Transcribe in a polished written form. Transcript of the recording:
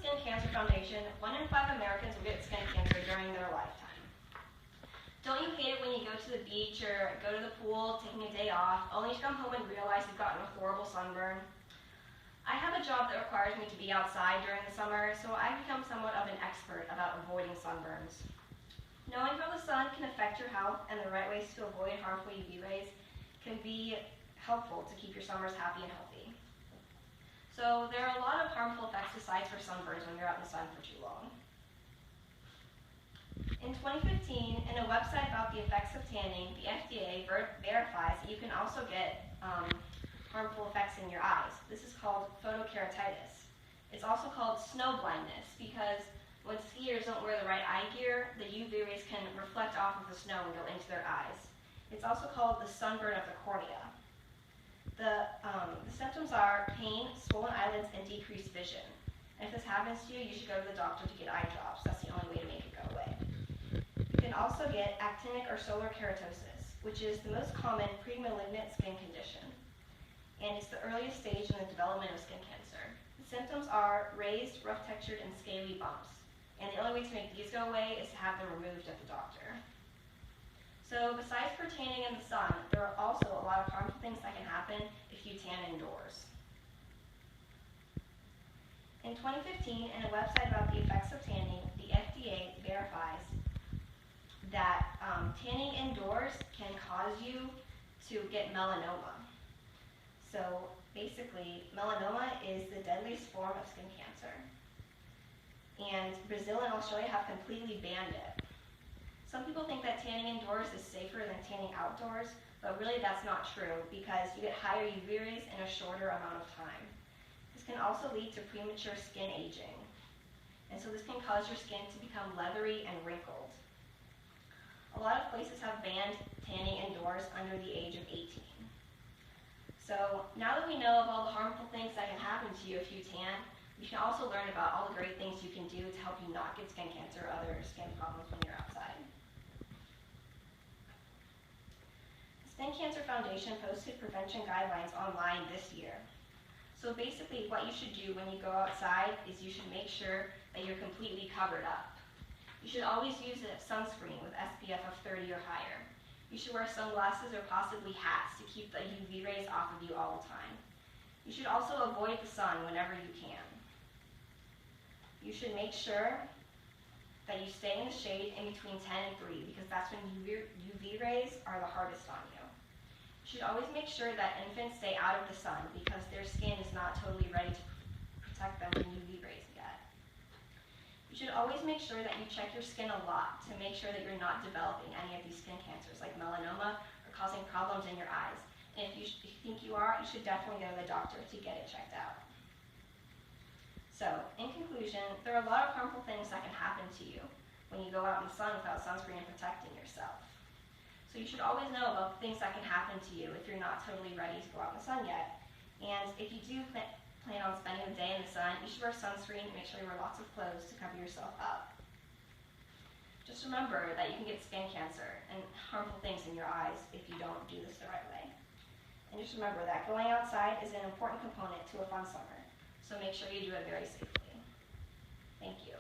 Skin Cancer Foundation, 1 in 5 Americans will get skin cancer during their lifetime. Don't you hate it when you go to the beach or go to the pool taking a day off, only to come home and realize you've gotten a horrible sunburn? I have a job that requires me to be outside during the summer, so I've become somewhat of an expert about avoiding sunburns. Knowing how the sun can affect your health and the right ways to avoid harmful UV rays can be helpful to keep your summers happy and healthy. So there are a lot of harmful effects besides for sunburns when you're out in the sun for too long. In 2015, in a website about the effects of tanning, the FDA verifies that you can also get harmful effects in your eyes. This is called photokeratitis. It's also called snow blindness because when skiers don't wear the right eye gear, the UV rays can reflect off of the snow and go into their eyes. It's also called the sunburn of the cornea. The symptoms are pain, swollen eyelids, and decreased vision. And if this happens to you, you should go to the doctor to get eye drops. That's the only way to make it go away. You can also get actinic or solar keratosis, which is the most common pre-malignant skin condition. And it's the earliest stage in the development of skin cancer. The symptoms are raised, rough-textured, and scaly bumps. And the only way to make these go away is to have them removed at the doctor. So besides for tanning in the sun, there are also a lot of harmful things that can happen if you tan indoors. In 2015, in a website about the effects of tanning, the FDA verifies that tanning indoors can cause you to get melanoma. So basically, melanoma is the deadliest form of skin cancer. And Brazil and Australia have completely banned it. Some people think that tanning indoors is safer than tanning outdoors, but really that's not true because you get higher UV rays in a shorter amount of time. This can also lead to premature skin aging. And so this can cause your skin to become leathery and wrinkled. A lot of places have banned tanning indoors under the age of 18. So now that we know of all the harmful things that can happen to you if you tan, you can also learn about all the great things you can do to help you not get skin cancer or other skin problems when you're outside. The Skin Cancer Foundation posted prevention guidelines online this year. So basically what you should do when you go outside is you should make sure that you're completely covered up. You should always use a sunscreen with SPF of 30 or higher. You should wear sunglasses or possibly hats to keep the UV rays off of you all the time. You should also avoid the sun whenever you can. You should make sure that you stay in the shade in between 10 and 3 because that's when UV rays are the hardest on you. You should always make sure that infants stay out of the sun because their skin is not totally ready to protect them from UV rays yet. You should always make sure that you check your skin a lot to make sure that you're not developing any of these skin cancers like melanoma or causing problems in your eyes. And if you think you are, you should definitely go to the doctor to get it checked out. So, in conclusion, there are a lot of harmful things that can happen to you when you go out in the sun without sunscreen and protecting yourself. So you should always know about the things that can happen to you if you're not totally ready to go out in the sun yet. And if you do plan on spending the day in the sun, you should wear sunscreen and make sure you wear lots of clothes to cover yourself up. Just remember that you can get skin cancer and harmful things in your eyes if you don't do this the right way. And just remember that going outside is an important component to a fun summer. So make sure you do it very safely. Thank you.